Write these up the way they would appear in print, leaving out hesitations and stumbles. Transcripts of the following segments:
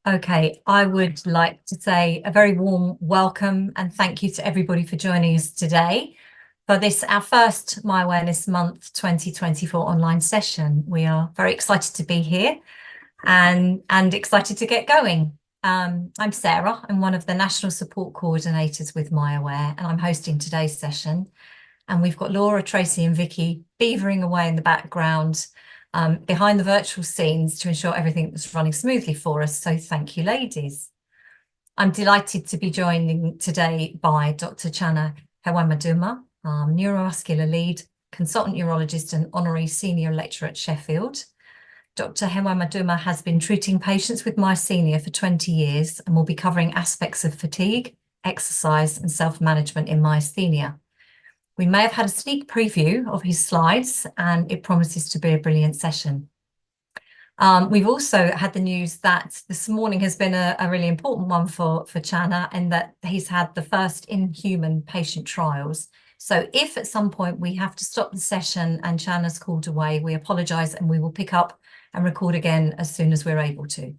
Okay, I would like to say a very warm welcome and thank you to everybody for joining us today for this, our first My Awareness Month 2024 online session. We are very excited to be here and excited to get going. I'm Sarah. I'm one of the National Support Coordinators with MyAware, and I'm hosting today's session. And we've got Laura, Tracy and Vicky beavering away in the background behind the virtual scenes to ensure everything is running smoothly for us. So thank you, ladies. I'm delighted to be joining today by Dr. Channa Hewamadduma, neuromuscular lead, consultant neurologist and honorary senior lecturer at Sheffield. Dr. Hewamadduma has been treating patients with myasthenia for 20 years and will be covering aspects of fatigue, exercise and self-management in myasthenia. We may have had a sneak preview of his slides and it promises to be a brilliant session. We've also had the news that this morning has been a really important one for Channa, in that he's had the first in-human patient trials. So if at some point we have to stop the session and Channa's called away, we apologise and we will pick up and record again as soon as we're able to.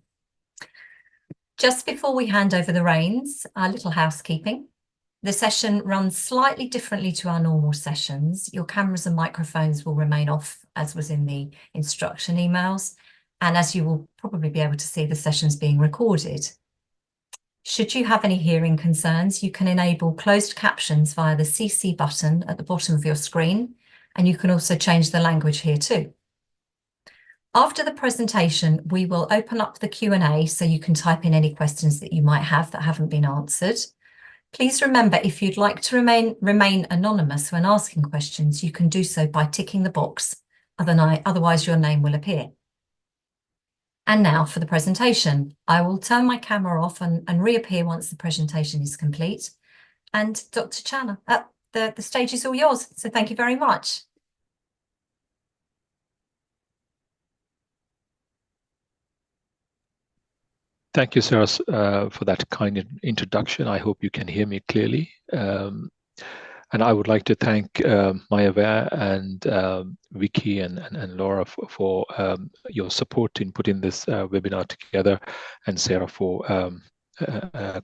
Just before we hand over the reins, a little housekeeping. The session runs slightly differently to our normal sessions. Your cameras and microphones will remain off, as was in the instruction emails. And as you will probably be able to see, the session's being recorded. Should you have any hearing concerns, you can enable closed captions via the CC button at the bottom of your screen. And you can also change the language here too. After the presentation, we will open up the Q&A so you can type in any questions that you might have that haven't been answered. Please remember, if you'd like to remain anonymous when asking questions, you can do so by ticking the box. Otherwise, your name will appear. And now for the presentation. I will turn my camera off and reappear once the presentation is complete. And Dr. Channa, the stage is all yours. So thank you very much. Thank you, Sarah, for that kind introduction. I hope you can hear me clearly. And I would like to thank MyAware and Vicky and Laura for your support in putting this webinar together, and Sarah for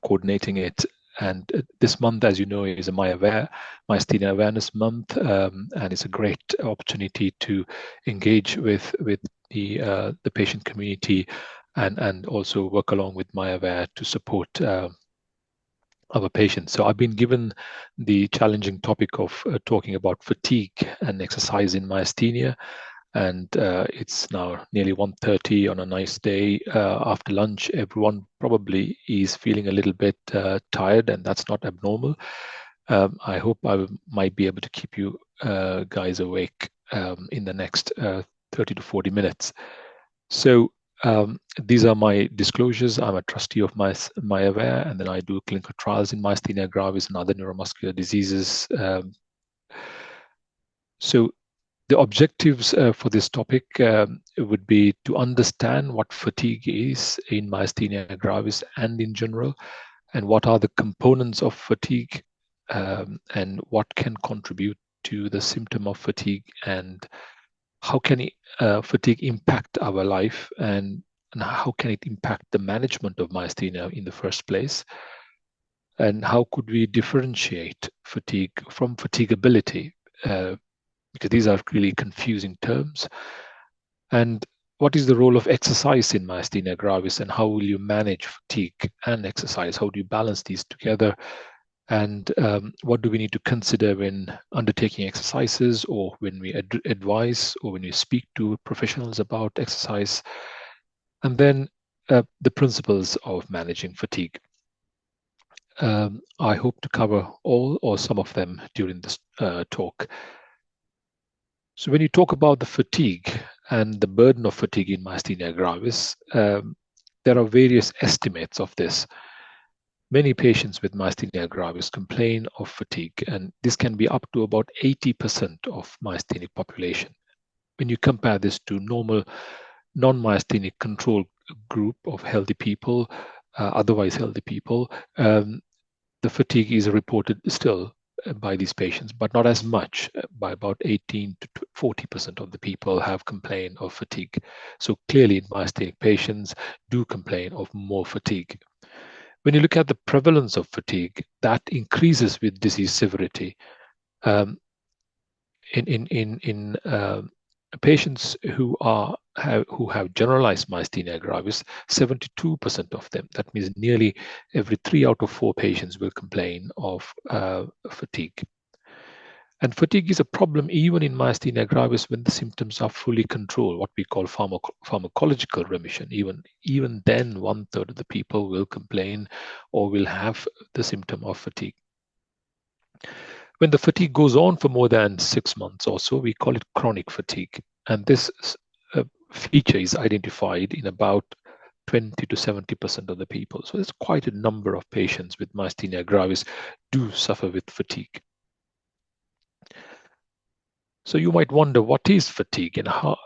coordinating it. And this month, as you know, is a Myasthenia Awareness Month, and it's a great opportunity to engage with the patient community and also work along with MyAware to support our patients. So I've been given the challenging topic of talking about fatigue and exercise in myasthenia. And it's now nearly 1:30 on a nice day. After lunch, everyone probably is feeling a little bit tired, and that's not abnormal. I hope I might be able to keep you guys awake in the next 30 to 40 minutes. So these are my disclosures. I'm a trustee of MyAware, and then I do clinical trials in myasthenia gravis and other neuromuscular diseases. So the objectives for this topic would be to understand what fatigue is in myasthenia gravis and in general, and what are the components of fatigue, and what can contribute to the symptom of fatigue, and how can fatigue impact our life, and how can it impact the management of myasthenia in the first place, and how could we differentiate fatigue from fatigability, because these are really confusing terms, and what is the role of exercise in myasthenia gravis, and how will you manage fatigue and exercise? How do you balance these together? And what do we need to consider when undertaking exercises, or when we advise, or when we speak to professionals about exercise? And then the principles of managing fatigue. I hope to cover all or some of them during this talk. So when you talk about the fatigue and the burden of fatigue in myasthenia gravis, there are various estimates of this. Many patients with myasthenia gravis complain of fatigue, and this can be up to about 80% of myasthenic population. When you compare this to normal non-myasthenic control group of healthy people, otherwise healthy people, the fatigue is reported still by these patients, but not as much. By about 18 to 40% of the people have complained of fatigue. So clearly, myasthenic patients do complain of more fatigue. When you look at the prevalence of fatigue, that increases with disease severity. In patients who have generalized myasthenia gravis, 72% of them, that means nearly every 3 out of 4 patients, will complain of fatigue. And fatigue is a problem even in myasthenia gravis when the symptoms are fully controlled, what we call pharmacological remission. Even then, 1/3 of the people will complain or will have the symptom of fatigue. When the fatigue goes on for more than 6 months or so, we call it chronic fatigue. And this feature is identified in about 20 to 70% of the people. So there's quite a number of patients with myasthenia gravis do suffer with fatigue. So you might wonder, what is fatigue and how?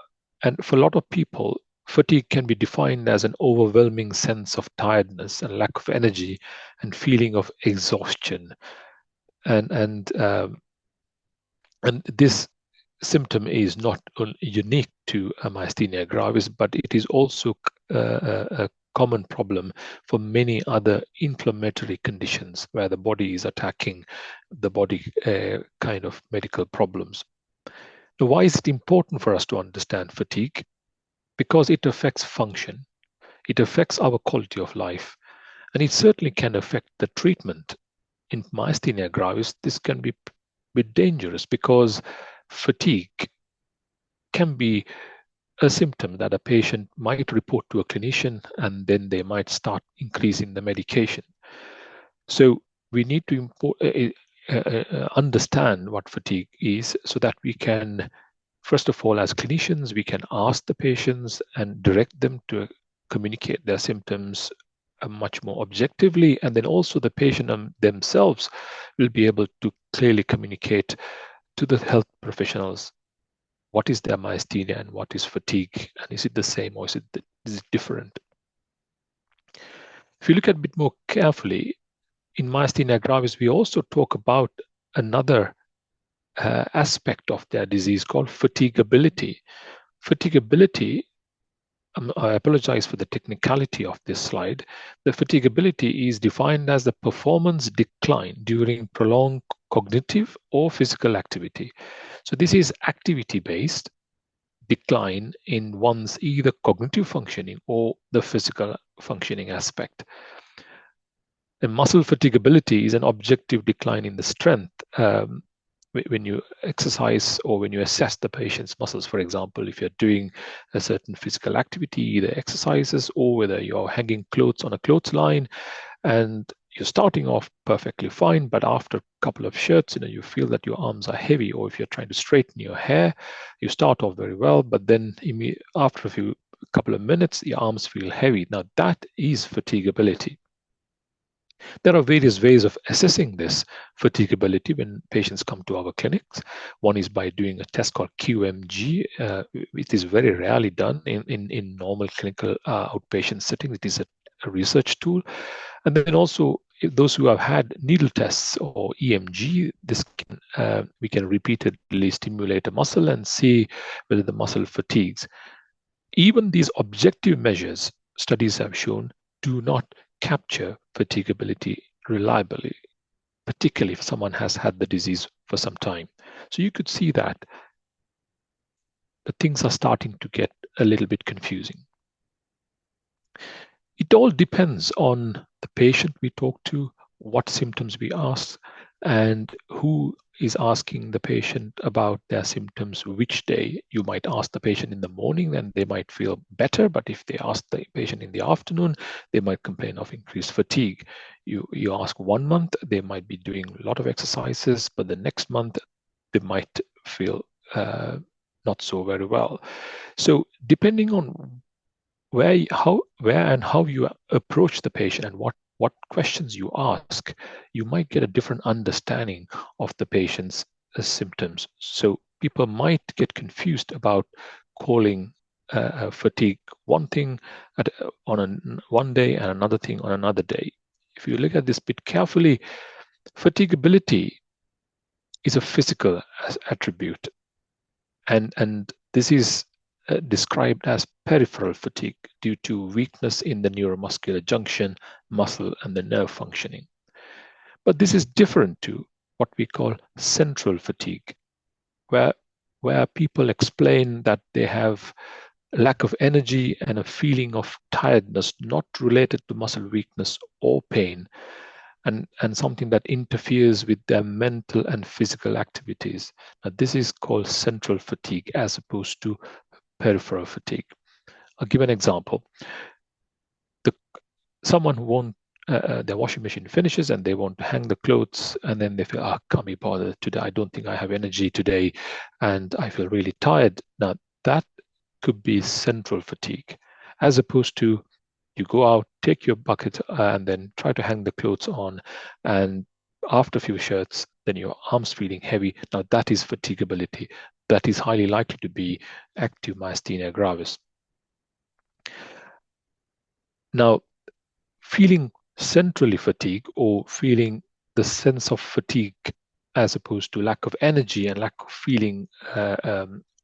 And for a lot of people, fatigue can be defined as an overwhelming sense of tiredness and lack of energy and feeling of exhaustion. And this symptom is not unique to myasthenia gravis, but it is also a common problem for many other inflammatory conditions where the body is attacking the body kind of medical problems. Now, why is it important for us to understand fatigue? Because it affects function, it affects our quality of life, and it certainly can affect the treatment. In myasthenia gravis, this can be dangerous because fatigue can be a symptom that a patient might report to a clinician, and then they might start increasing the medication. So we need to understand what fatigue is so that we can, first of all, as clinicians, we can ask the patients and direct them to communicate their symptoms much more objectively. And then also the patient themselves will be able to clearly communicate to the health professionals what is their myasthenia and what is fatigue, and is it the same or is it different? If you look at a bit more carefully, in myasthenia gravis, we also talk about another aspect of their disease called fatigability. Fatigability, I apologize for the technicality of this slide. The fatigability is defined as the performance decline during prolonged cognitive or physical activity. So this is activity-based decline in one's either cognitive functioning or the physical functioning aspect. And muscle fatigability is an objective decline in the strength. When you exercise or when you assess the patient's muscles, for example, if you're doing a certain physical activity, either exercises or whether you're hanging clothes on a clothesline, and you're starting off perfectly fine, but after a couple of shirts, you feel that your arms are heavy, or if you're trying to straighten your hair, you start off very well, but then after a couple of minutes, your arms feel heavy. Now that is fatigability. There are various ways of assessing this fatigability when patients come to our clinics. One is by doing a test called QMG. It is very rarely done in normal clinical outpatient settings. It is a research tool. And then also, those who have had needle tests or EMG, we can repeatedly stimulate a muscle and see whether the muscle fatigues. Even these objective measures, studies have shown, do not capture fatigability reliably, particularly if someone has had the disease for some time. So you could see that the things are starting to get a little bit confusing. It all depends on the patient we talk to, what symptoms we ask, and who is asking the patient about their symptoms which day. You might ask the patient in the morning and they might feel better, but if they ask the patient in the afternoon, they might complain of increased fatigue. You ask 1 month, they might be doing a lot of exercises, but the next month they might feel not so very well. So depending on where and how you approach the patient and what questions you ask, you might get a different understanding of the patient's symptoms. So people might get confused about calling fatigue one thing on one day and another thing on another day. If you look at this bit carefully, fatigability is a physical attribute, and this is described as peripheral fatigue due to weakness in the neuromuscular junction, muscle, and the nerve functioning. But this is different to what we call central fatigue, where people explain that they have lack of energy and a feeling of tiredness not related to muscle weakness or pain, and something that interferes with their mental and physical activities. Now, this is called central fatigue as opposed to peripheral fatigue. I'll give an example. Someone who won't, their washing machine finishes and they want to hang the clothes, and then they feel, can't be bothered today. I don't think I have energy today, and I feel really tired. Now, that could be central fatigue, as opposed to you go out, take your bucket, and then try to hang the clothes on, and after a few shirts, then your arms feeling heavy. Now, that is fatigability. That is highly likely to be active myasthenia gravis. Now, feeling centrally fatigued or feeling the sense of fatigue as opposed to lack of energy and lack of feeling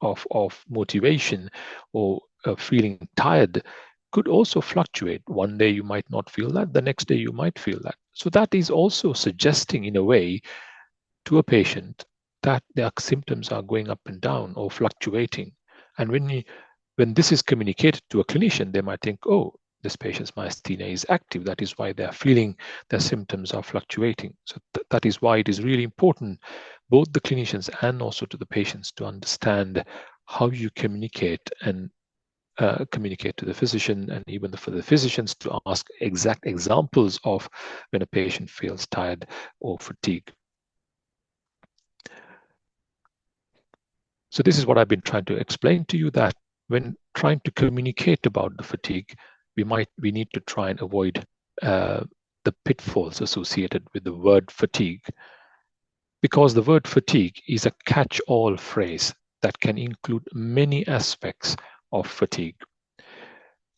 of motivation or feeling tired could also fluctuate. One day you might not feel that, the next day you might feel that. So that is also suggesting in a way to a patient that their symptoms are going up and down or fluctuating. And when this is communicated to a clinician, they might think, oh, this patient's myasthenia is active. That is why they're feeling their symptoms are fluctuating. So that is why it is really important, both the clinicians and also to the patients, to understand how you communicate and communicate to the physician, and even for the physicians to ask exact examples of when a patient feels tired or fatigued. So this is what I've been trying to explain to you, that when trying to communicate about the fatigue, we need to try and avoid the pitfalls associated with the word fatigue, because the word fatigue is a catch-all phrase that can include many aspects of fatigue.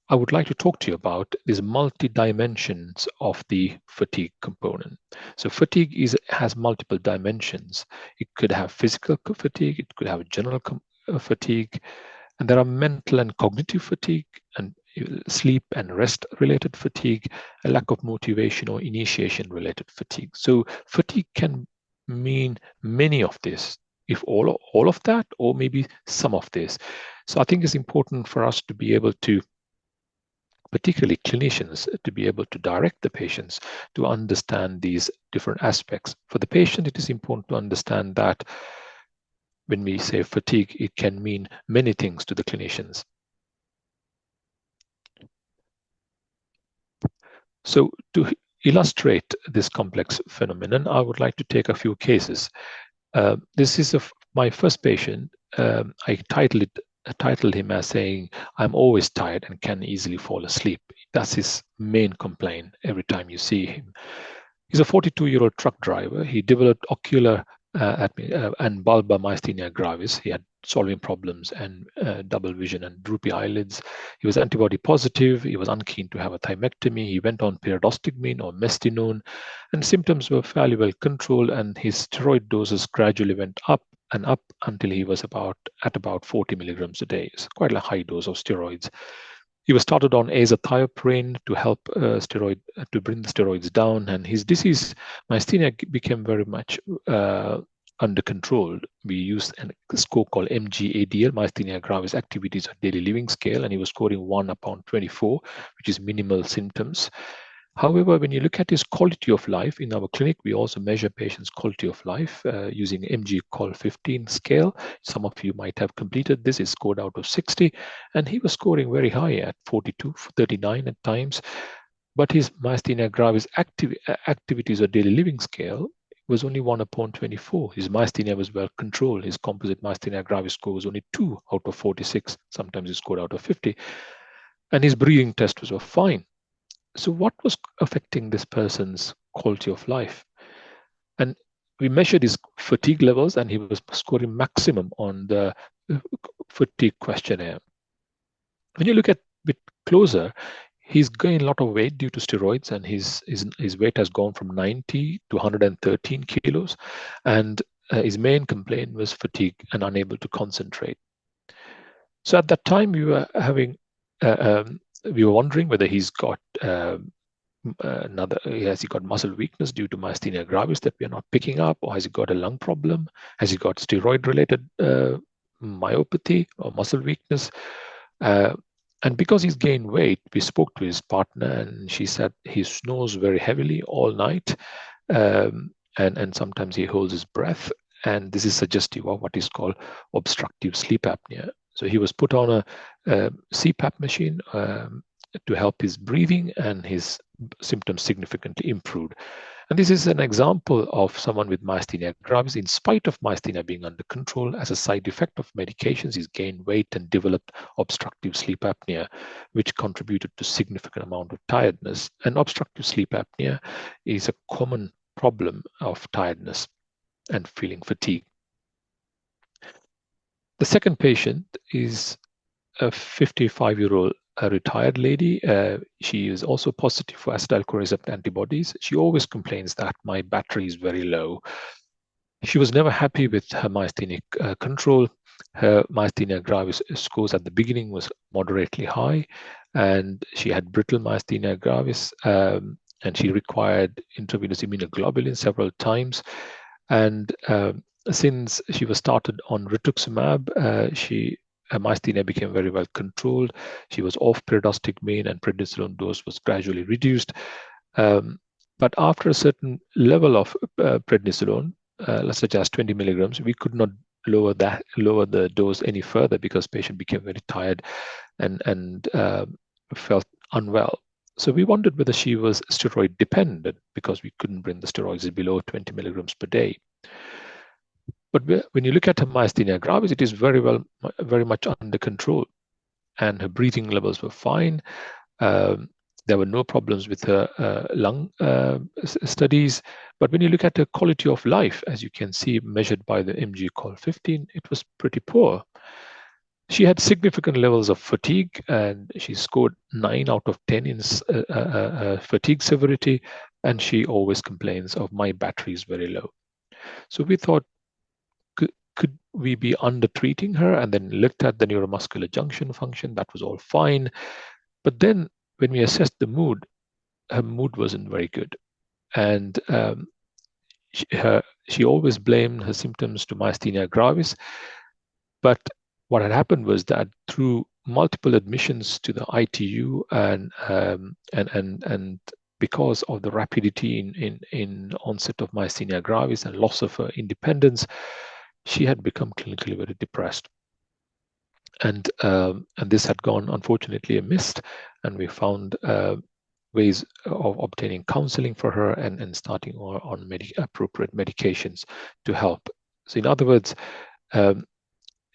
I would like to talk to you about these multi-dimensions of the fatigue component. So fatigue has multiple dimensions. It could have physical fatigue, it could have general fatigue, and there are mental and cognitive fatigue, and sleep and rest related fatigue, a lack of motivation or initiation related fatigue. So fatigue can mean many of this, if all of that, or maybe some of this. So I think it's important for us to be able to, particularly clinicians, to be able to direct the patients to understand these different aspects. For the patient, it is important to understand that when we say fatigue, it can mean many things to the clinicians. So to illustrate this complex phenomenon, I would like to take a few cases. This is my first patient. I titled him as saying, I'm always tired and can easily fall asleep. That's his main complaint every time you see him. He's a 42-year-old truck driver. He developed ocular and bulbar myasthenia gravis. He had solving problems and double vision and droopy eyelids. He was antibody positive. He was unkeen to have a thymectomy. He went on pyridostigmine or mestinone, and symptoms were fairly well controlled, and his steroid doses gradually went up and up until he was at about 40 milligrams a day. It's quite a high dose of steroids. He was started on azathioprine to help to bring the steroids down, and his disease, myasthenia, became very much under control. We used a score called MGADL, Myasthenia Gravis Activities of Daily Living Scale, and he was scoring 1/24, which is minimal symptoms. However, when you look at his quality of life in our clinic, we also measure patients' quality of life using MG-QoL15 scale. Some of you might have completed this. It's scored out of 60, and he was scoring very high at 42, 39 at times. But his myasthenia gravis activities or daily living scale was only 1/24. His myasthenia was well controlled. His composite myasthenia gravis score was only 2 out of 46. Sometimes he scored out of 50. And his breathing tests were fine. So what was affecting this person's quality of life? And we measured his fatigue levels, and he was scoring maximum on the fatigue questionnaire. When you look at a bit closer, he's gained a lot of weight due to steroids, and his weight has gone from 90 to 113 kilos. And his main complaint was fatigue and unable to concentrate. So at that time, we were wondering whether he's got has he got muscle weakness due to myasthenia gravis that we are not picking up, or has he got a lung problem? Has he got steroid-related myopathy or muscle weakness? And because he's gained weight, we spoke to his partner, and she said he snores very heavily all night, and sometimes he holds his breath, and this is suggestive of what is called obstructive sleep apnea. So he was put on a CPAP machine to help his breathing, and his symptoms significantly improved. And this is an example of someone with myasthenia gravis. In spite of myasthenia being under control, as a side effect of medications, he's gained weight and developed obstructive sleep apnea, which contributed to significant amount of tiredness. And obstructive sleep apnea is a common problem of tiredness and feeling fatigue. The second patient is a 55-year-old retired lady. She is also positive for acetylcholine antibodies. She always complains that my battery is very low. She was never happy with her myasthenic control. Her myasthenia gravis scores at the beginning was moderately high, and she had brittle myasthenia gravis, and she required intravenous immunoglobulin several times. And since she was started on rituximab, her myasthenia became very well controlled. She was off pyridostigmine, and prednisolone dose was gradually reduced. But after a certain level of prednisolone, let's suggest 20 milligrams, we could not lower the dose any further because patient became very tired and felt unwell. So we wondered whether she was steroid dependent because we couldn't bring the steroids below 20 milligrams per day. But when you look at her myasthenia gravis, it is very much under control, and her breathing levels were fine. There were no problems with her lung studies. But when you look at her quality of life, as you can see, measured by the MG-COL15, it was pretty poor. She had significant levels of fatigue, and she scored 9 out of 10 in fatigue severity, and she always complains of my battery is very low. So we thought, could we be under-treating her? And then looked at the neuromuscular junction function. That was all fine. But then when we assessed the mood, her mood wasn't very good. And she always blamed her symptoms to myasthenia gravis. But what had happened was that through multiple admissions to the ITU and because of the rapidity in onset of myasthenia gravis and loss of her independence, she had become clinically very depressed. And this had gone, unfortunately, amiss, and we found ways of obtaining counseling for her and starting on appropriate medications to help. So in other words, in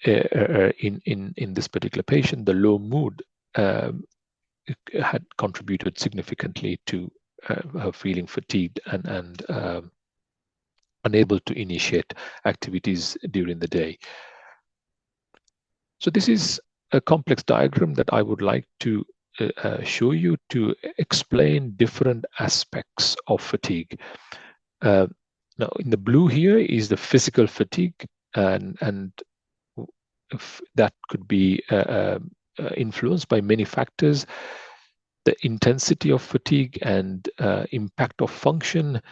this particular patient, the low mood had contributed significantly to her feeling fatigued and unable to initiate activities during the day. So this is a complex diagram that I would like to show you to explain different aspects of fatigue. Now, in the blue here is the physical fatigue, and that could be influenced by many factors. The intensity of fatigue and impact of function,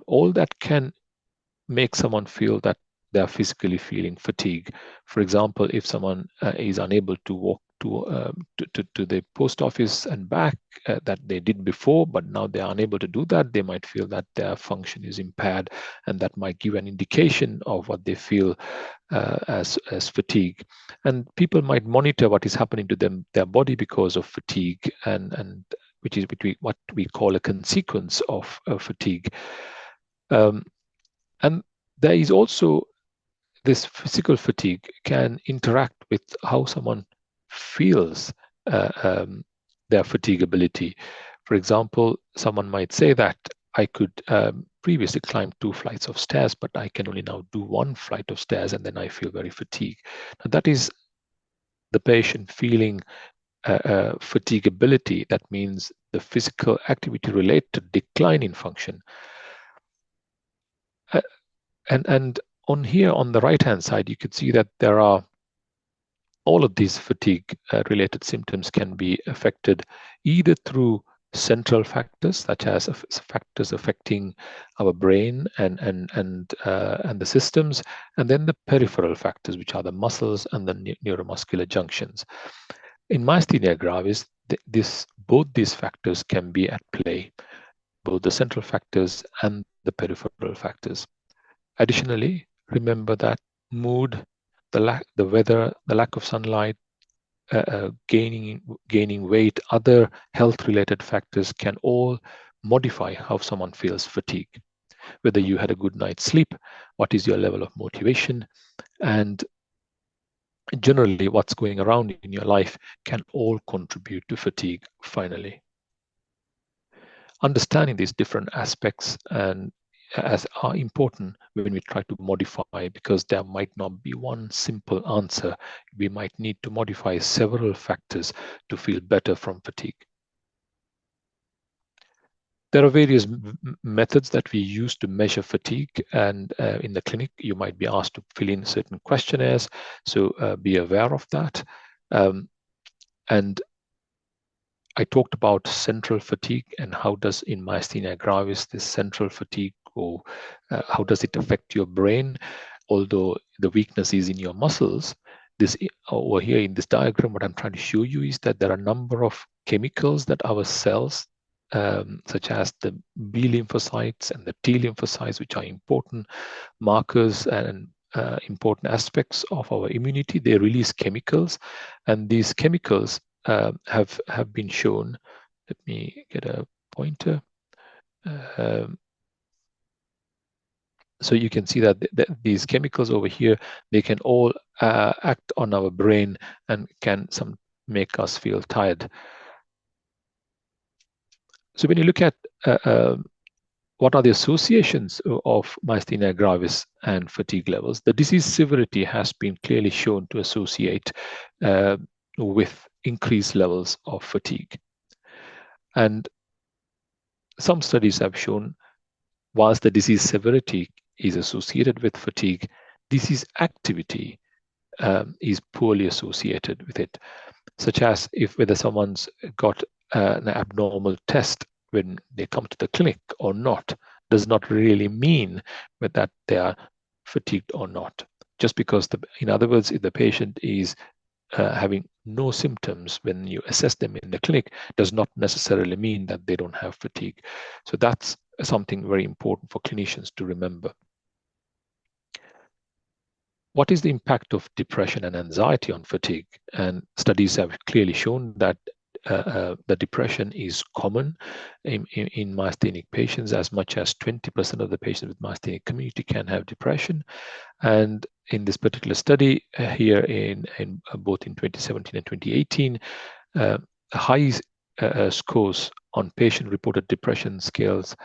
all that can make someone feel that they are physically feeling fatigue. For example, if someone is unable to walk to the post office and back that they did before, but now they are unable to do that, they might feel that their function is impaired, and that might give an indication of what they feel as fatigue. And people might monitor what is happening to their body because of fatigue, and which is what we call a consequence of fatigue. And there is also this physical fatigue can interact with how someone feels their fatigability. For example, someone might say that I could previously climb 2 flights of stairs, but I can only now do 1 flight of stairs, and then I feel very fatigued. Now, that is the patient feeling fatigability. That means the physical activity related decline in function. And on here on the right hand side, you can see that there are all of these fatigue related symptoms can be affected either through central factors such as factors affecting our brain and the systems, and then the peripheral factors, which are the muscles and the neuromuscular junctions. In myasthenia gravis, both these factors can be at play, both the central factors and the peripheral factors. Additionally, remember that mood, the weather, the lack of sunlight, gaining weight, other health-related factors can all modify how someone feels fatigue. Whether you had a good night's sleep, what is your level of motivation, and generally what's going around in your life can all contribute to fatigue finally. Understanding these different aspects and as are important when we try to modify, because there might not be one simple answer. We might need to modify several factors to feel better from fatigue. There are various methods that we use to measure fatigue, and in the clinic you might be asked to fill in certain questionnaires, so be aware of that. And I talked about central fatigue and how does in myasthenia gravis this central fatigue go, how does it affect your brain? Although the weakness is in your muscles, this over here in this diagram, what I'm trying to show you is that there are a number of chemicals that our cells, such as the B lymphocytes and the T lymphocytes, which are important markers and important aspects of our immunity, they release chemicals, and these chemicals have been shown. Let me get a pointer. So you can see that these chemicals over here, they can all act on our brain and can make us feel tired. So when you look at what are the associations of myasthenia gravis and fatigue levels, the disease severity has been clearly shown to associate with increased levels of fatigue. And some studies have shown, whilst the disease severity is associated with fatigue, disease activity is poorly associated with it, such as whether someone's got an abnormal test when they come to the clinic or not does not really mean that they are fatigued or not. Just because, in other words, if the patient is having no symptoms when you assess them in the clinic, does not necessarily mean that they don't have fatigue. So that's something very important for clinicians to remember. What is the impact of depression and anxiety on fatigue? And studies have clearly shown that the depression is common in myasthenic patients. As much as 20% of the patients with myasthenic community can have depression. And in this particular study here in both in 2017 and 2018, high scores on patient-reported depression scales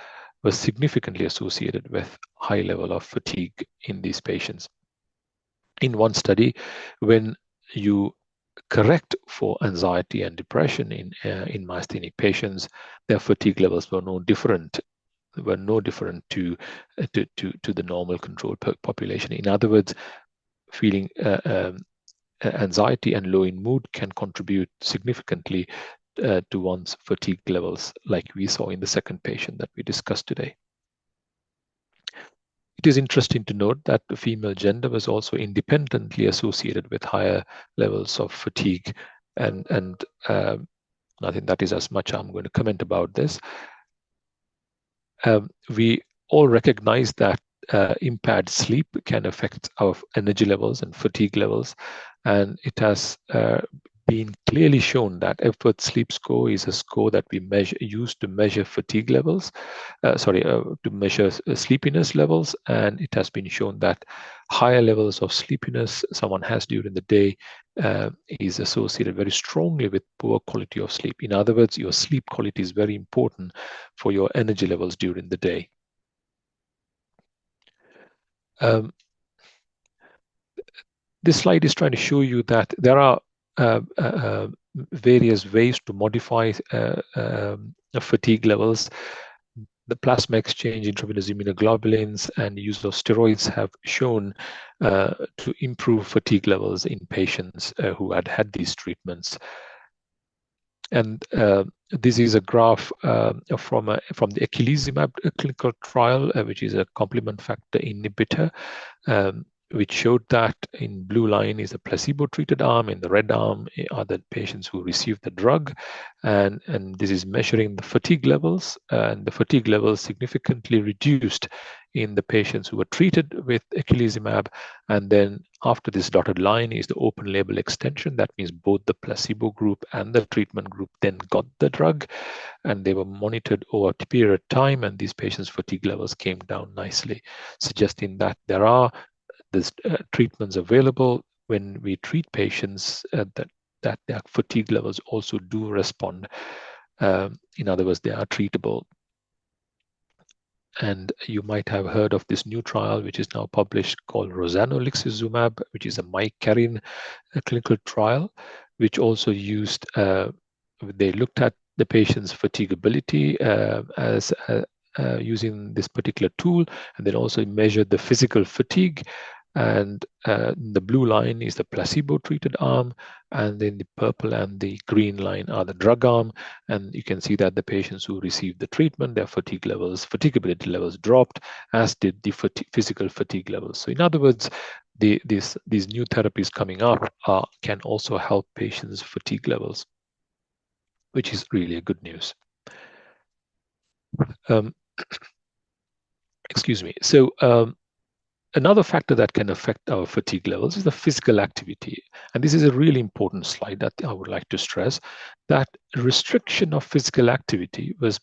were significantly associated with high level of fatigue in these patients. In one study, when you correct for anxiety and depression in myasthenic patients, their fatigue levels were no different to the normal control population. In other words, feeling anxiety and low in mood can contribute significantly to one's fatigue levels, like we saw in the second patient that we discussed today. It is interesting to note that the female gender was also independently associated with higher levels of fatigue, and I think that is as much I'm going to comment about this. We all recognize that impaired sleep can affect our energy levels and fatigue levels, and it has been clearly shown that Epworth Sleep Score is a score that we use to measure fatigue levels, to measure sleepiness levels, and it has been shown that higher levels of sleepiness someone has during the day is associated very strongly with poor quality of sleep. In other words, your sleep quality is very important for your energy levels during the day. This slide is trying to show you that there are various ways to modify fatigue levels. the plasma exchange, intravenous immunoglobulins, and use of steroids have shown to improve fatigue levels in patients who had these treatments. And this is a graph from the eculizumab clinical trial, which is a complement factor inhibitor, which showed that in blue line is a placebo-treated arm, in the red arm are the patients who received the drug, and this is measuring the fatigue levels, and the fatigue levels significantly reduced in the patients who were treated with eculizumab. And then after this dotted line is the open label extension. That means both the placebo group and the treatment group then got the drug, and they were monitored over a period of time, and these patients' fatigue levels came down nicely, suggesting that there are these treatments available when we treat patients that their fatigue levels also do respond. In other words, they are treatable. And you might have heard of this new trial, which is now published, called rozanolixizumab, which is a micarin clinical trial, which also used, they looked at the patient's fatigability as using this particular tool, and then also measured the physical fatigue. And the blue line is the placebo-treated arm, and then the purple and the green line are the drug arm. And you can see that the patients who received the treatment, their fatigability levels dropped, as did the physical fatigue levels. So in other words, these new therapies coming up can also help patients' fatigue levels, which is really a good news. Excuse me. So another factor that can affect our fatigue levels is the physical activity. And this is a really important slide that I would like to stress, that restriction of physical activity was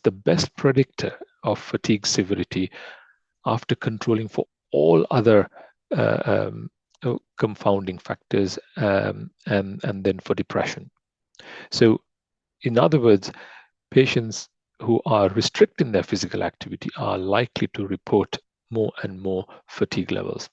the best predictor of fatigue severity after controlling for all other confounding factors, and then for depression. So in other words, patients who are restricting their physical activity are likely to report more and more fatigue levels.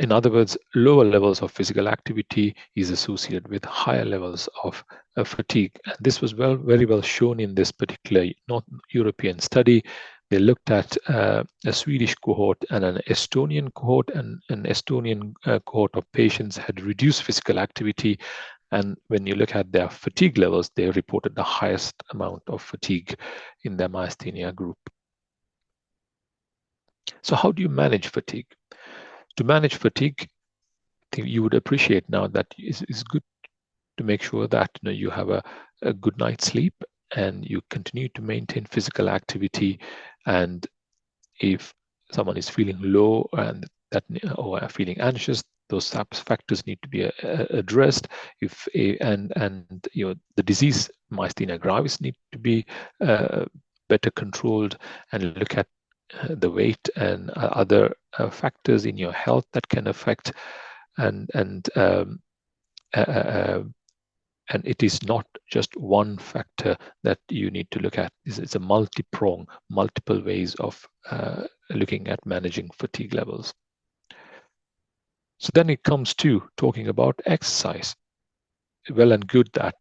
In other words, lower levels of physical activity is associated with higher levels of fatigue. And this was very well shown in this particular North European study. They looked at a Swedish cohort and an Estonian cohort, and an Estonian cohort of patients had reduced physical activity. And when you look at their fatigue levels, they reported the highest amount of fatigue in their myasthenia group. So how do you manage fatigue? To manage fatigue, I think you would appreciate now that it's good to make sure that you have a good night's sleep and you continue to maintain physical activity. And if someone is feeling low and or feeling anxious, those factors need to be addressed. And the disease myasthenia gravis need to be better controlled, and look at the weight and other factors in your health that can affect, and it is not just one factor that you need to look at. It's a multi-prong, multiple ways of looking at managing fatigue levels. So then it comes to talking about exercise. Well and good that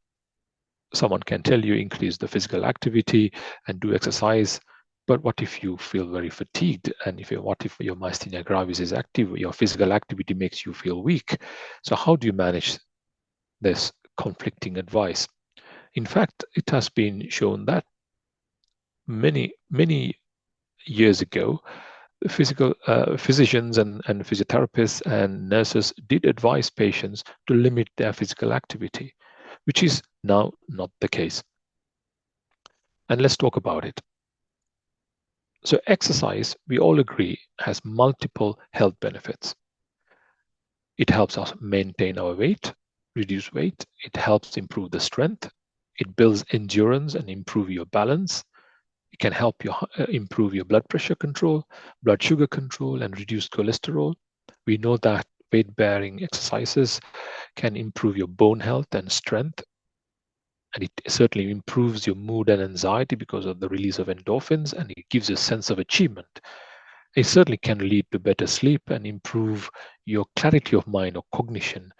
someone can tell you increase the physical activity and do exercise, but what if you feel very fatigued? And what if your myasthenia gravis is active, your physical activity makes you feel weak? So how do you manage this conflicting advice? In fact, it has been shown that many years ago, physicians and physiotherapists and nurses did advise patients to limit their physical activity, which is now not the case. And let's talk about it. So exercise, we all agree, has multiple health benefits. It helps us maintain our weight, reduce weight. It helps improve the strength. It builds endurance and improve your balance. It can help you improve your blood pressure control, blood sugar control, and reduce cholesterol. We know that weight-bearing exercises can improve your bone health and strength. And it certainly improves your mood and anxiety because of the release of endorphins, and it gives you a sense of achievement. It certainly can lead to better sleep and improve your clarity of mind or cognition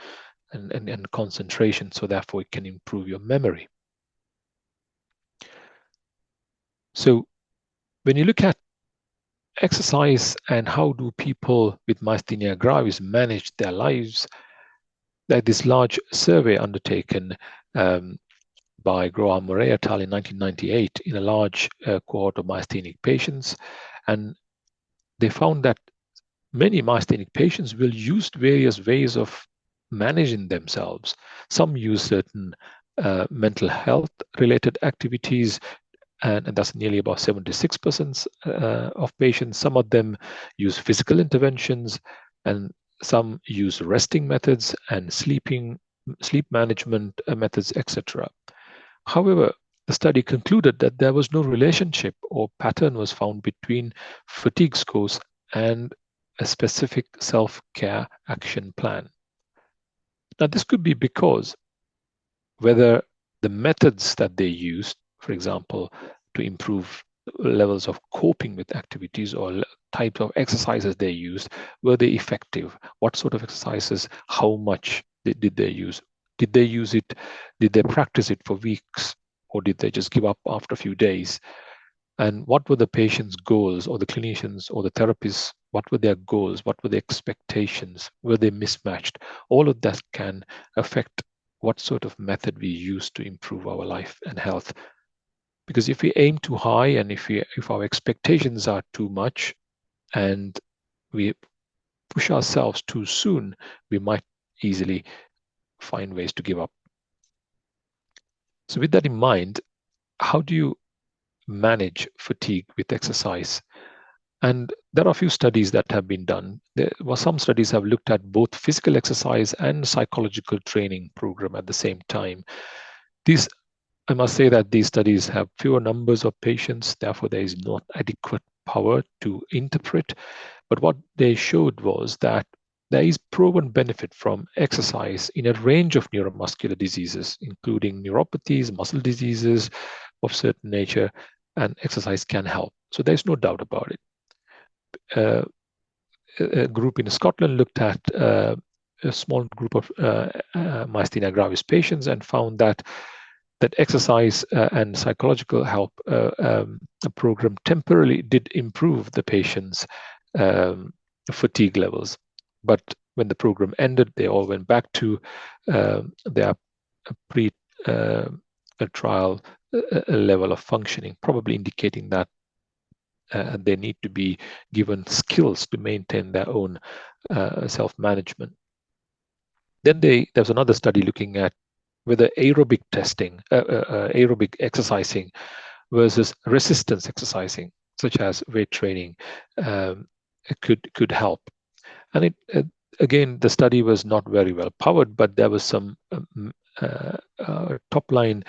and concentration. So therefore, it can improve your memory. So when you look at exercise and how do people with myasthenia gravis manage their lives, there's this large survey undertaken by Groa Murray et al. In 1998 in a large cohort of myasthenic patients. And they found that many myasthenic patients will use various ways of managing themselves. Some use certain mental health related activities, and that's nearly about 76% of patients. Some of them use physical interventions, and some use resting methods and sleep management methods, etc. However, the study concluded that there was no relationship or pattern was found between fatigue scores and a specific self-care action plan. Now, this could be because whether the methods that they used, for example, to improve levels of coping with activities or types of exercises they used, were they effective? What sort of exercises? How much did they use? Did they use it? Did they practice it for weeks? Or did they just give up after a few days? And what were the patient's goals, or the clinicians or the therapists? What were their goals? What were their expectations? Were they mismatched? All of that can affect what sort of method we use to improve our life and health. Because if we aim too high and if our expectations are too much and we push ourselves too soon, we might easily find ways to give up. So with that in mind, how do you manage fatigue with exercise? And there are a few studies that have been done. Some studies have looked at both physical exercise and psychological training program at the same time. I must say that these studies have fewer numbers of patients, therefore there is not adequate power to interpret. But what they showed was that there is proven benefit from exercise in a range of neuromuscular diseases, including neuropathies, muscle diseases of certain nature, and exercise can help. So there's no doubt about it. A group in Scotland looked at a small group of myasthenia gravis patients and found that exercise and psychological help program temporarily did improve the patient's fatigue levels. But when the program ended, they all went back to their pre-trial level of functioning, probably indicating that they need to be given skills to maintain their own self-management. Then there was another study looking at whether aerobic exercising versus resistance exercising, such as weight training, could help. And again, the study was not very well powered, but there was some top line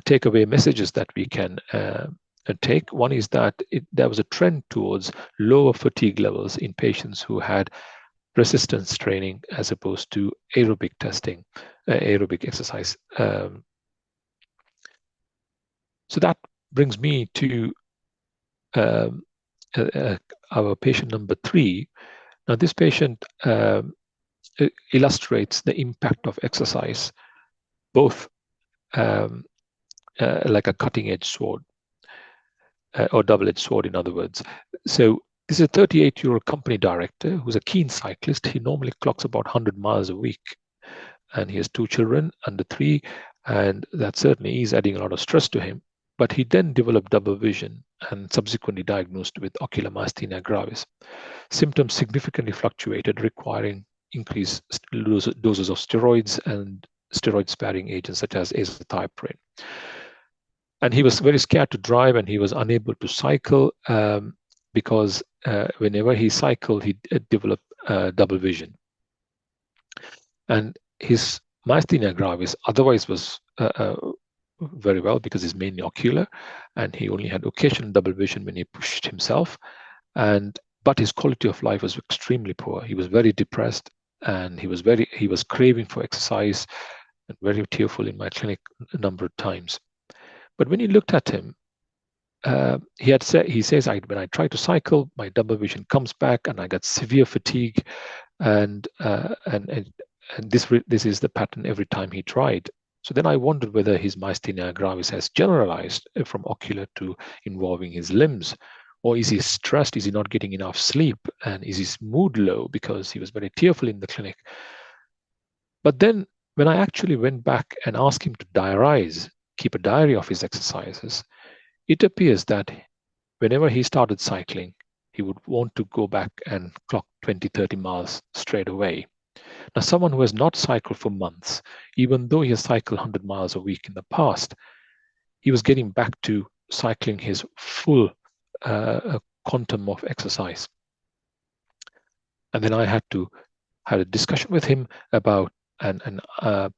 takeaway messages that we can take. One is that there was a trend towards lower fatigue levels in patients who had resistance training as opposed to aerobic exercise. So that brings me to our patient number 3. Now, this patient illustrates the impact of exercise, both like a cutting-edge sword, or double-edged sword, in other words. So this is a 38-year-old company director who's a keen cyclist. He normally clocks about 100 miles a week, and he has 2 children under 3, and that certainly is adding a lot of stress to him. But he then developed double vision and subsequently diagnosed with ocular myasthenia gravis. Symptoms significantly fluctuated, requiring increased doses of steroids and steroid-sparing agents such as azathioprine. And he was very scared to drive, and he was unable to cycle because whenever he cycled, he developed double vision. And his myasthenia gravis otherwise was very well because it's mainly ocular, and he only had occasional double vision when he pushed himself. But his quality of life was extremely poor. He was very depressed, and he was craving for exercise and very tearful in my clinic a number of times. But when he looked at him, he says, when I try to cycle, my double vision comes back, and I got severe fatigue, and this is the pattern every time he tried. So then I wondered whether his myasthenia gravis has generalized from ocular to involving his limbs. Or is he stressed? Is he not getting enough sleep? And is his mood low because he was very tearful in the clinic? But then when I actually went back and asked him to diarize, keep a diary of his exercises, it appears that whenever he started cycling, he would want to go back and clock 20, 30 miles straight away. Now, someone who has not cycled for months, even though he has cycled 100 miles a week in the past, he was getting back to cycling his full quantum of exercise. And then I had a discussion with him about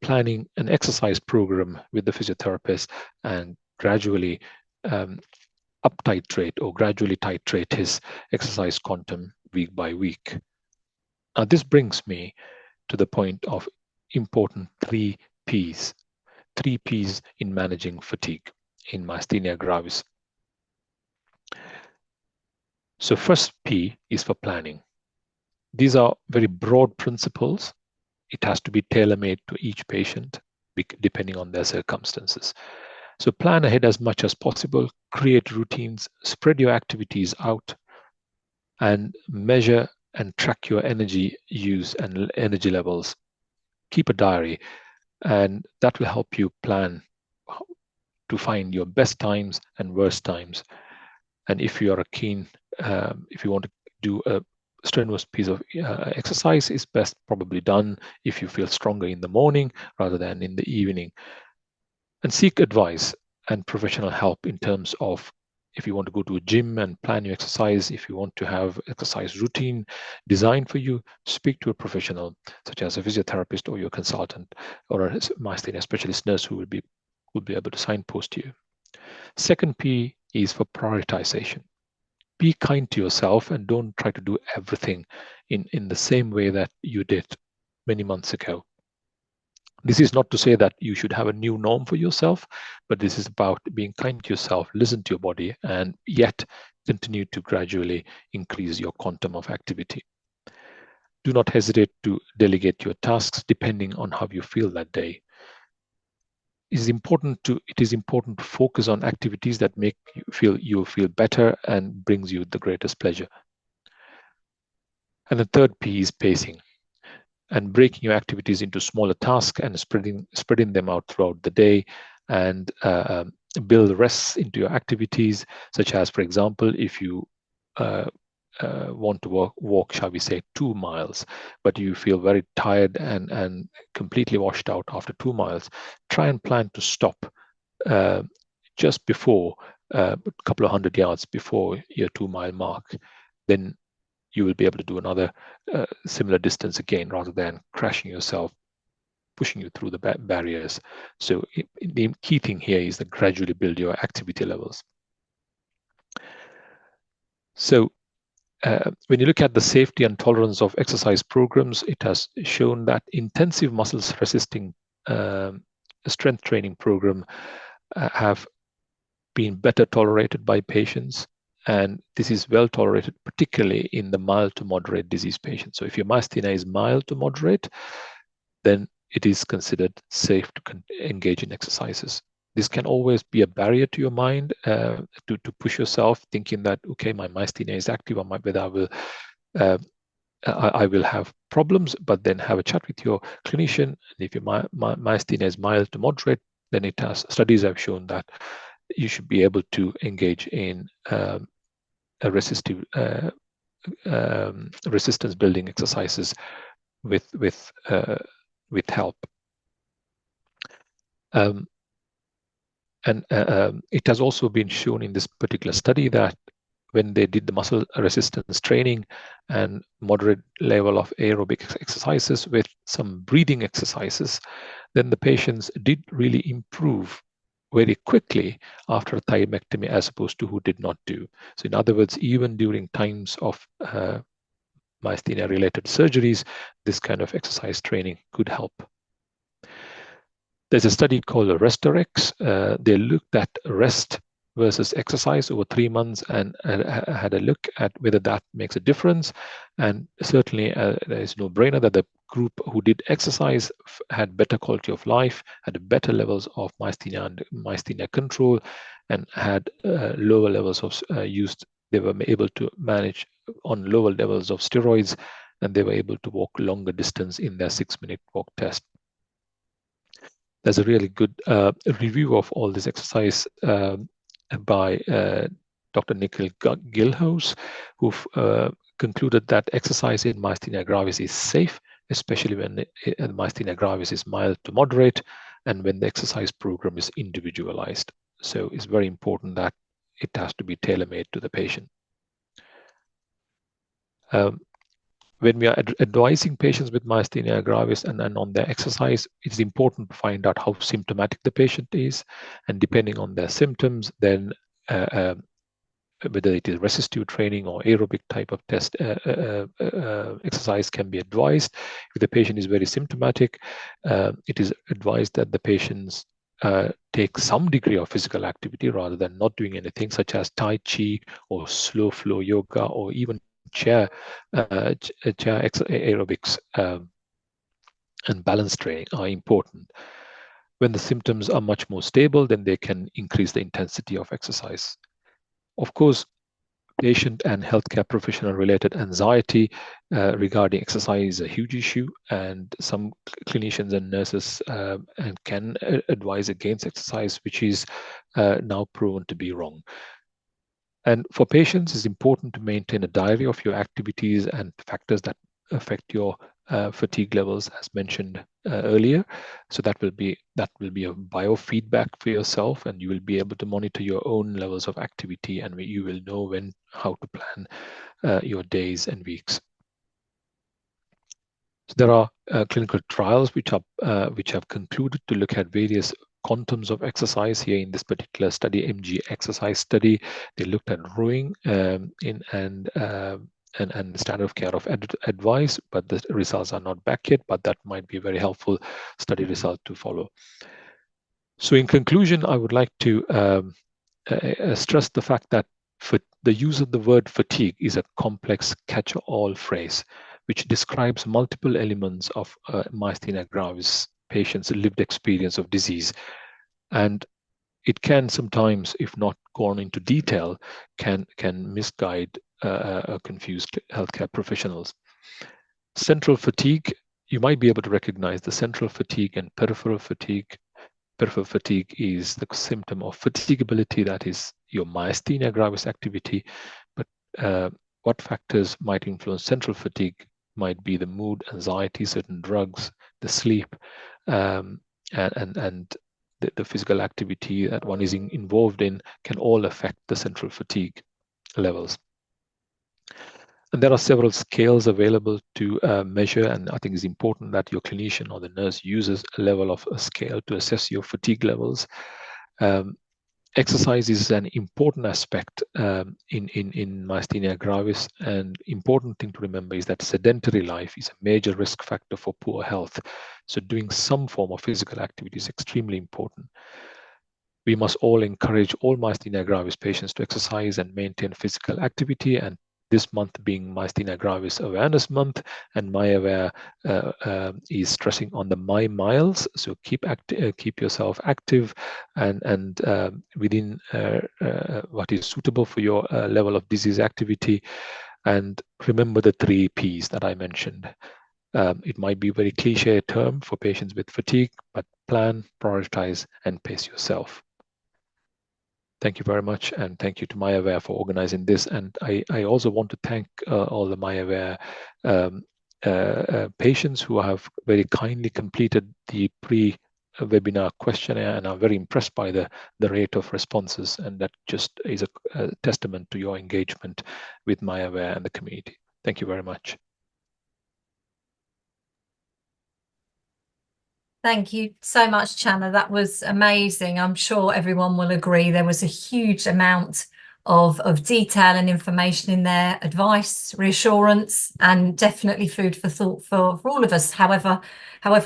planning an exercise program with the physiotherapist and gradually up titrate or gradually titrate his exercise quantum week by week. Now, this brings me to the point of important 3 Ps. 3 Ps in managing fatigue in myasthenia gravis. So first P is for planning. These are very broad principles. It has to be tailor-made to each patient depending on their circumstances. So plan ahead as much as possible, create routines, spread your activities out, and measure and track your energy use and energy levels. Keep a diary, and that will help you plan to find your best times and worst times. And if you are if you want to do a strenuous piece of exercise, is best probably done if you feel stronger in the morning rather than in the evening. And seek advice and professional help in terms of if you want to go to a gym and plan your exercise, if you want to have exercise routine designed for you, speak to a professional such as a physiotherapist or your consultant or a myasthenia specialist nurse who will be able to signpost you. Second P is for prioritization. Be kind to yourself and don't try to do everything in the same way that you did many months ago. This is not to say that you should have a new norm for yourself, but this is about being kind to yourself, listen to your body, and yet continue to gradually increase your quantum of activity. Do not hesitate to delegate your tasks depending on how you feel that day. It is important to focus on activities that make you feel better and brings you the greatest pleasure. And the third P is pacing, and breaking your activities into smaller tasks and spreading them out throughout the day, and build rests into your activities, such as, for example, if you want to walk, shall we say, 2 miles, but you feel very tired and completely washed out after 2 miles, try and plan to stop just before a couple of 100 yards before your 2-mile mark. Then you will be able to do another similar distance again, rather than crashing yourself, pushing you through the barriers. So the key thing here is to gradually build your activity levels. So when you look at the safety and tolerance of exercise programs, it has shown that intensive muscles resisting strength training program have been better tolerated by patients. And this is well tolerated, particularly in the mild to moderate disease patients. So if your myasthenia is mild to moderate, then it is considered safe to engage in exercises. This can always be a barrier to your mind to push yourself, thinking that, okay, my myasthenia is active, I will have problems, but then have a chat with your clinician. And if your myasthenia is mild to moderate, then studies have shown that you should be able to engage in a resistance building exercises with help. It has also been shown in this particular study that when they did the muscle resistance training and moderate level of aerobic exercises with some breathing exercises, then the patients did really improve very quickly after a thymectomy as opposed to who did not do. So in other words, even during times of myasthenia-related surgeries, this kind of exercise training could help. There's a study called Restorex. They looked at rest versus exercise over 3 months and had a look at whether that makes a difference. And certainly there is no brainer that the group who did exercise had better quality of life, had better levels of myasthenia and myasthenia control, and had lower levels of used. They were able to manage on lower levels of steroids, and they were able to walk longer distance in their 6-minute walk test. There's a really good review of all this exercise by Dr. Nikhil Gilhouse, who concluded that exercise in myasthenia gravis is safe, especially when the myasthenia gravis is mild to moderate and when the exercise program is individualized. So it's very important that it has to be tailor-made to the patient. When we are advising patients with myasthenia gravis and on their exercise, it's important to find out how symptomatic the patient is, and depending on their symptoms, then whether it is resistive training or aerobic type of test exercise can be advised. If the patient is very symptomatic, it is advised that the patients take some degree of physical activity rather than not doing anything, such as Tai Chi or slow flow yoga or even chair aerobics and balance training are important. When the symptoms are much more stable, then they can increase the intensity of exercise. Of course, patient and healthcare professional related anxiety regarding exercise is a huge issue, and some clinicians and nurses can advise against exercise, which is now proven to be wrong. And for patients, it's important to maintain a diary of your activities and factors that affect your fatigue levels, as mentioned earlier. So that will be a biofeedback for yourself, and you will be able to monitor your own levels of activity, and you will know how to plan your days and weeks. So there are clinical trials which have concluded to look at various quantums of exercise. Here in this particular study, MG exercise study, they looked at rowing and standard of care of advice, but the results are not back yet, but that might be a very helpful study result to follow. So in conclusion, I would like to stress the fact that the use of the word fatigue is a complex catch-all phrase which describes multiple elements of myasthenia gravis patients' lived experience of disease. And it can sometimes, if not gone into detail, can misguide confused healthcare professionals. Central fatigue, you might be able to recognize the central fatigue and peripheral fatigue. Peripheral fatigue is the symptom of fatigability, that is your myasthenia gravis activity. But what factors might influence central fatigue might be the mood, anxiety, certain drugs, the sleep, and the physical activity that one is involved in can all affect the central fatigue levels. And there are several scales available to measure, and I think it's important that your clinician or the nurse uses a level of a scale to assess your fatigue levels. Exercise is an important aspect in myasthenia gravis, and important thing to remember is that sedentary life is a major risk factor for poor health. So doing some form of physical activity is extremely important. We must all encourage all myasthenia gravis patients to exercise and maintain physical activity, and this month being Myasthenia Gravis Awareness Month, and MyAware is stressing on the My Miles. So keep yourself active and within what is suitable for your level of disease activity. And remember the 3 Ps that I mentioned. It might be a very cliche term for patients with fatigue, but plan, prioritize, and pace yourself. Thank you very much, and thank you to MyAware for organizing this. And I also want to thank all the MyAware patients who have very kindly completed the pre-webinar questionnaire, and I'm very impressed by the rate of responses, and that just is a testament to your engagement with MyAware and the community. Thank you very much. Thank you so much, Channa. That was amazing. I'm sure everyone will agree. There was a huge amount of detail and information in there, advice, reassurance, and definitely food for thought for all of us. However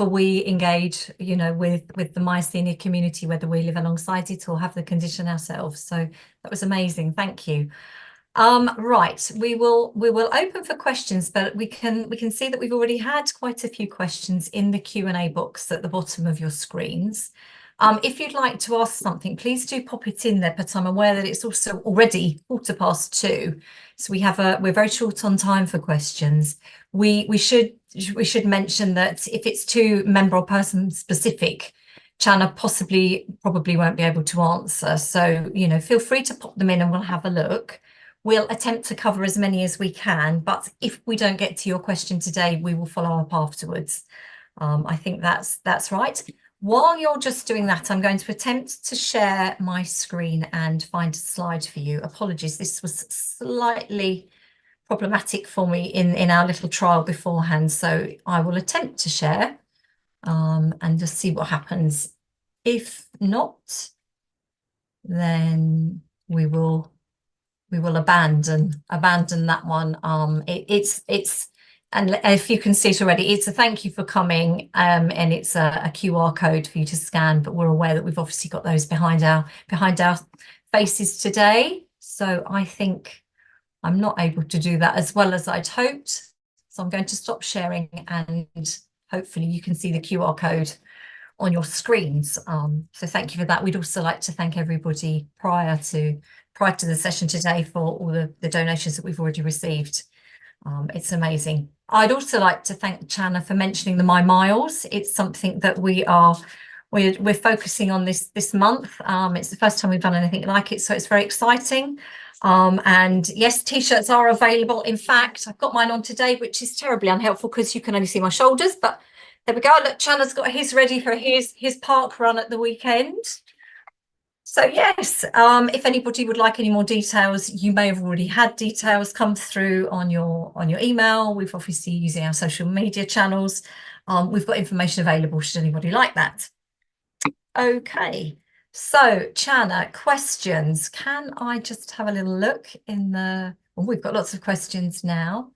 we engage, with the myasthenia community, whether we live alongside it or have the condition ourselves. So that was amazing. Thank you. Right, we will open for questions, but we can see that we've already had quite a few questions in the Q&A box at the bottom of your screens. If you'd like to ask something, please do pop it in there, but I'm aware that it's also already 2:15, so we're very short on time for questions. We should mention that if it's too member or person specific, Chana probably won't be able to answer. So, feel free to pop them in and we'll have a look. We'll attempt to cover as many as we can, but if we don't get to your question today, we will follow up afterwards. I think that's right. While you're just doing that, I'm going to attempt to share my screen and find a slide for you. Apologies, this was slightly problematic for me in our little trial beforehand, so I will attempt to share and just see what happens. If not, then we will abandon that one. And if you can see it already, it's a thank you for coming, and it's a QR code for you to scan, but we're aware that we've obviously got those behind our faces today. So I think I'm not able to do that as well as I'd hoped. So I'm going to stop sharing and hopefully you can see the QR code on your screens. So thank you for that. We'd also like to thank everybody prior to the session today for all the donations that we've already received. It's amazing. I'd also like to thank Chana for mentioning the My Miles. It's something that we're focusing on this month. It's the first time we've done anything like it, so it's very exciting. And yes, t-shirts are available. In fact, I've got mine on today, which is terribly unhelpful because you can only see my shoulders, but there we go. Look, Chana's got his ready for his park run at the weekend. So yes, if anybody would like any more details, you may have already had details come through on your email. We've obviously using our social media channels. We've got information available should anybody like that. Okay, so Chana, questions. Can I just have a little look in the... Oh, we've got lots of questions now.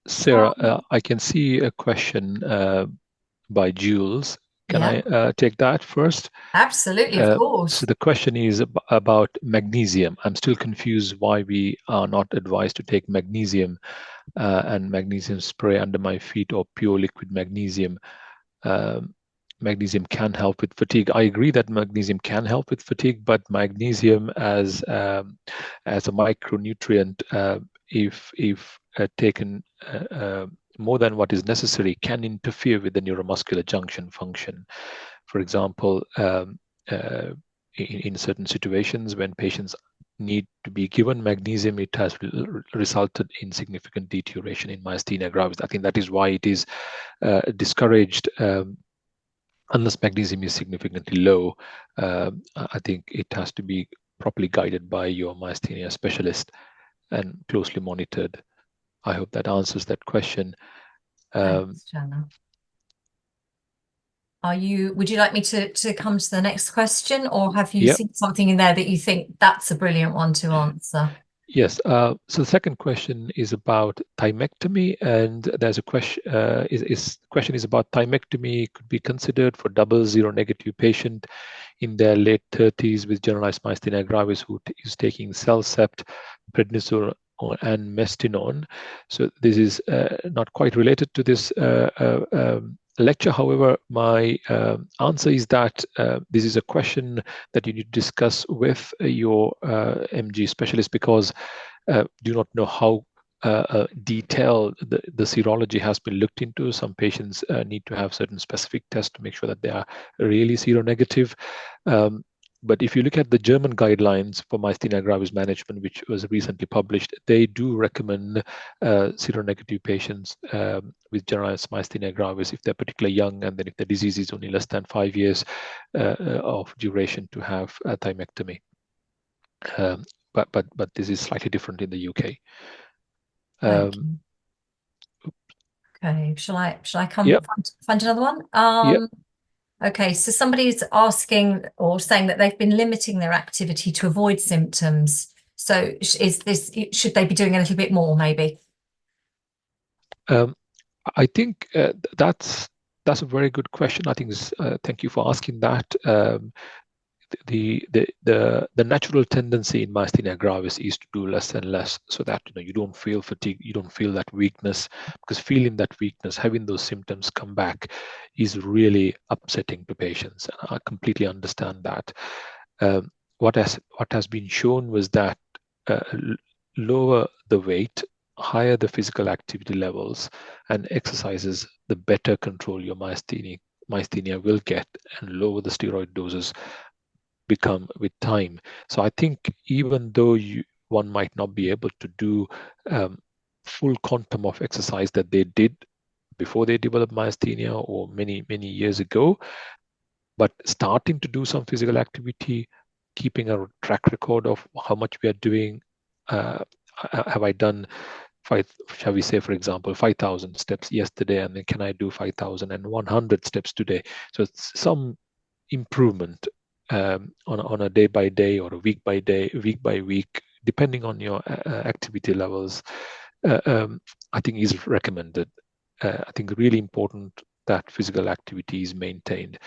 Sarah, I can see a question by Jules. Can I take that first? Absolutely, of course. So the question is about magnesium. I'm still confused why we are not advised to take magnesium and magnesium spray under my feet or pure liquid magnesium. Magnesium can help with fatigue. I agree that magnesium can help with fatigue, but magnesium as a micronutrient, if taken more than what is necessary, can interfere with the neuromuscular junction function. For example, in certain situations when patients need to be given magnesium, it has resulted in significant deterioration in myasthenia gravis. I think that is why it is discouraged unless magnesium is significantly low. I think it has to be properly guided by your myasthenia specialist and closely monitored. I hope that answers that question. Thanks, Chana. Would you like me to come to the next question, or have you seen something in there that you think that's a brilliant one to answer? Yes. So the second question is about thymectomy, and there's a question. Question is about thymectomy could be considered for double seronegative patient in their late 30s with generalized myasthenia gravis who is taking Cellcept, prednisone, and Mestinon. So this is not quite related to this lecture. However, my answer is that this is a question that you need to discuss with your MG specialist, because do not know how detailed the serology has been looked into. Some patients need to have certain specific tests to make sure that they are really seronegative. But if you look at the German guidelines for myasthenia gravis management, which was recently published, they do recommend seronegative patients with generalized myasthenia gravis if they're particularly young, and then if the disease is only less than 5 years of duration, to have a thymectomy. But this is slightly different in the UK. Okay, shall I find another one? Okay, so somebody's asking or saying that they've been limiting their activity to avoid symptoms. So should they be doing a little bit more, maybe? I think that's a very good question. I think thank you for asking that. the natural tendency in myasthenia gravis is to do less and less, so that you don't feel fatigue, you don't feel that weakness, because feeling that weakness, having those symptoms come back, is really upsetting to patients. And I completely understand that. What has been shown was that lower the weight, higher the physical activity levels and exercises, the better control your myasthenia will get, and lower the steroid doses become with time. So I think even though one might not be able to do full quantum of exercise that they did before they developed myasthenia or many years ago, but starting to do some physical activity, keeping a track record of how much we are doing. Have I done shall we say, for example, 5,000 steps yesterday, and then can I do 5,100 steps today? So it's some improvement on a day by day or a week by week, depending on your activity levels. I think is recommended. I think really important that physical activity is maintained.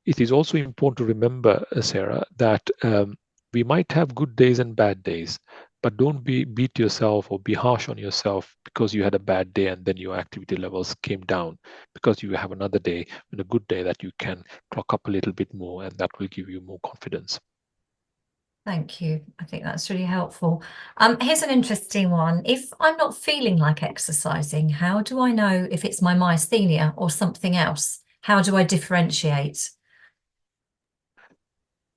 It is also important to remember, Sarah, that we might have good days and bad days, but don't beat yourself or be harsh on yourself because you had a bad day and then your activity levels came down, because you have another day and a good day that you can clock up a little bit more, and that will give you more confidence. Thank you. I think that's really helpful. Here's an interesting one. If I'm not feeling like exercising, how do I know if it's my myasthenia or something else? How do I differentiate?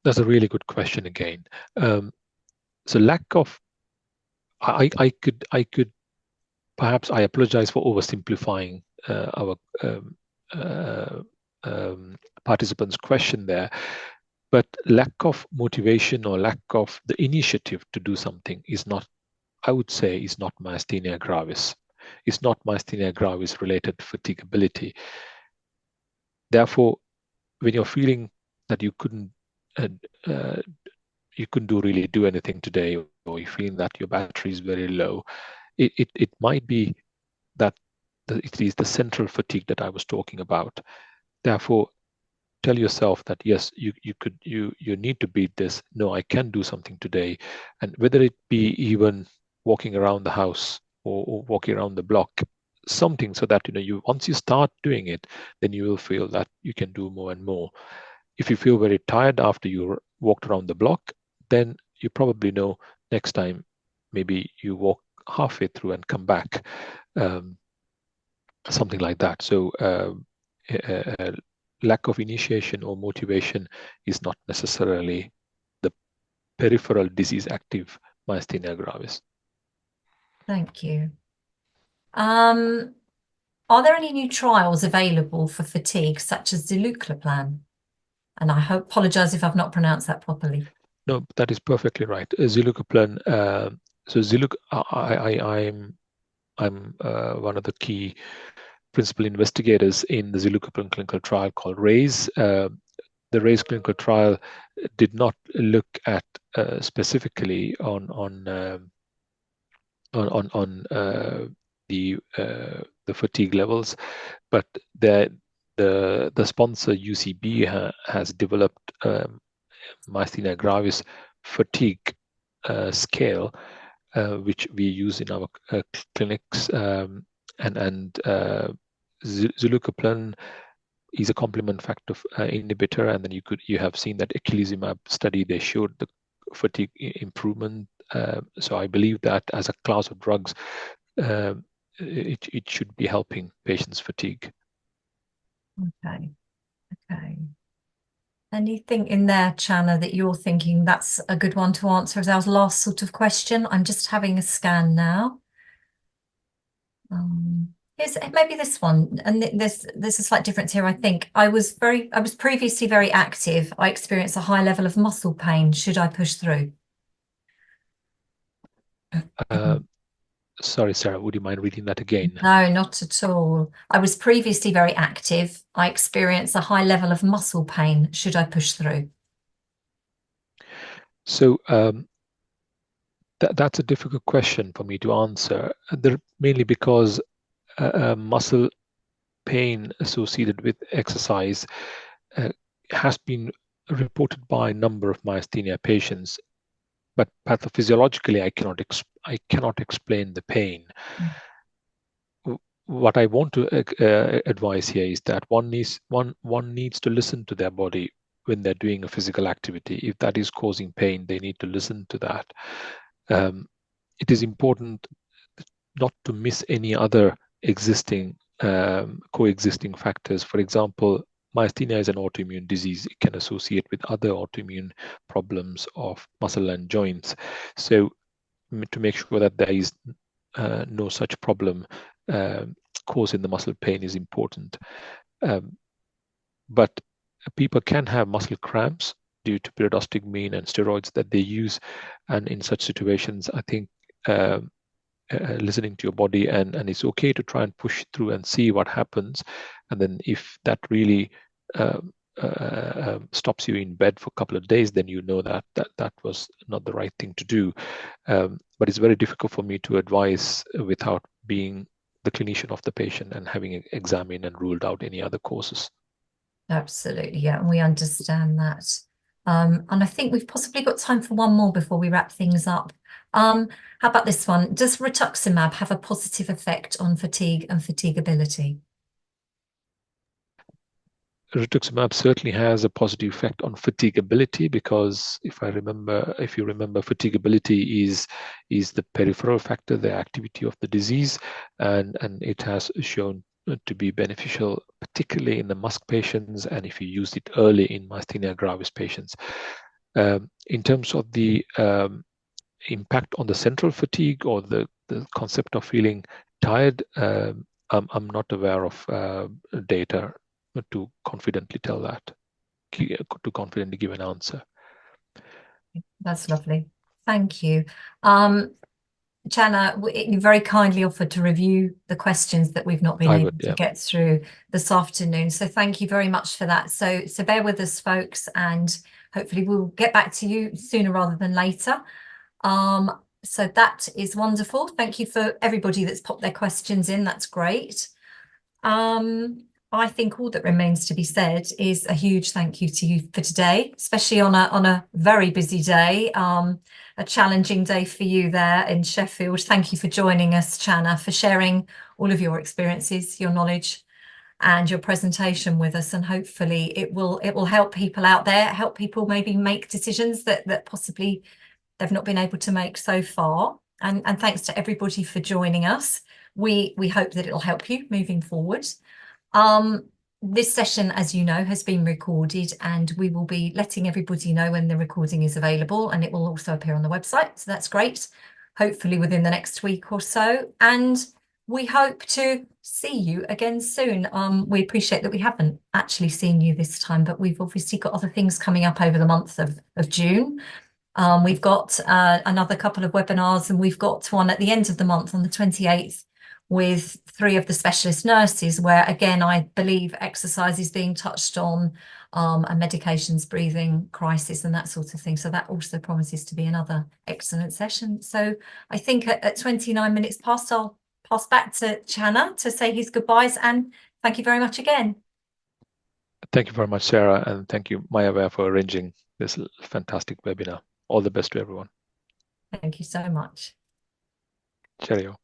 That's a really good question again. So lack of, I could perhaps, I apologize for oversimplifying our participants' question there, but lack of motivation or lack of the initiative to do something is not, I would say, is not myasthenia gravis. It's not myasthenia gravis related fatigability. Therefore, when you're feeling that you couldn't really do anything today, or you're feeling that your battery is very low, it might be that it is the central fatigue that I was talking about. Therefore, tell yourself that yes, you need to beat this. No, I can do something today, and whether it be even walking around the house or walking around the block, something, so that you once you start doing it, then you will feel that you can do more and more. If you feel very tired after you walked around the block, then you probably know next time maybe you walk halfway through and come back, something like that. So lack of initiation or motivation is not necessarily the peripheral disease active myasthenia gravis. Thank you. Are there any new trials available for fatigue, such as zilucoplan? And I apologize if I've not pronounced that properly. No, that is perfectly right. Zilucoplan. I'm one of the key principal investigators in the zilucoplan clinical trial called RAISE. The RAISE clinical trial did not look at specifically on the fatigue levels, but the sponsor UCB has developed myasthenia gravis fatigue scale, which we use in our clinics, and zilucoplan is a complement factor inhibitor, and then you have seen that eculizumab study, they showed the fatigue improvement. So I believe that as a class of drugs, it should be helping patients' fatigue. Okay. Anything in there, Channa, that you're thinking that's a good one to answer as our last sort of question? I'm just having a scan now. Here's maybe this one, and there's a slight difference here. I think I was previously very active. I experienced a high level of muscle pain. Should I push through? Sorry, Sarah, would you mind reading that again? No, not at all. I was previously very active. I experienced a high level of muscle pain. Should I push through? So that's a difficult question for me to answer, mainly because muscle pain associated with exercise has been reported by a number of myasthenia patients, but pathophysiologically, I cannot explain the pain. What I want to advise here is that one needs to listen to their body when they're doing a physical activity. If that is causing pain, they need to listen to that. It is important not to miss any other existing coexisting factors. For example, myasthenia is an autoimmune disease. It can associate with other autoimmune problems of muscle and joints. So to make sure that there is no such problem causing the muscle pain is important. But people can have muscle cramps due to pyridostigmine and steroids that they use. And in such situations, I think listening to your body, and it's okay to try and push through and see what happens. And then if that really stops you in bed for a couple of days, then you know that was not the right thing to do. But it's very difficult for me to advise without being the clinician of the patient and having examined and ruled out any other causes. Absolutely, yeah, and we understand that. And I think we've possibly got time for one more before we wrap things up. How about this one? Does rituximab have a positive effect on fatigue and fatigability? Rituximab certainly has a positive effect on fatigability, because if you remember, fatigability is the peripheral factor, the activity of the disease, and it has shown to be beneficial, particularly in the MuSK patients, and if you use it early in myasthenia gravis patients. In terms of the impact on the central fatigue or the concept of feeling tired, I'm not aware of data to confidently tell that, to confidently give an answer. That's lovely. Thank you. Channa, you very kindly offered to review the questions that we've not been able to get through this afternoon. So thank you very much for that. So bear with us, folks, and hopefully we'll get back to you sooner rather than later. So that is wonderful. Thank you for everybody that's popped their questions in. That's great. I think all that remains to be said is a huge thank you to you for today, especially on a very busy day, a challenging day for you there in Sheffield. Thank you for joining us, Channa, for sharing all of your experiences, your knowledge, and your presentation with us. And hopefully it will help people out there, help people maybe make decisions that possibly they've not been able to make so far. And thanks to everybody for joining us. We hope that it'll help you moving forward. This session, as you know, has been recorded, and we will be letting everybody know when the recording is available, and it will also appear on the website. So that's great, hopefully within the next week or so. And we hope to see you again soon. We appreciate that we haven't actually seen you this time, but we've obviously got other things coming up over the month of June. We've got another couple of webinars, and we've got one at the end of the month on the 28th with 3 of the specialist nurses, where again I believe exercise is being touched on, and medications, breathing, crisis, and that sort of thing. So that also promises to be another excellent session. So I think at 29 minutes past, I'll pass back to Channa to say his goodbyes, and thank you very much again. Thank you very much, Sarah, and thank you, Maya, for arranging this fantastic webinar. All the best to everyone. Thank you so much. Cheerio.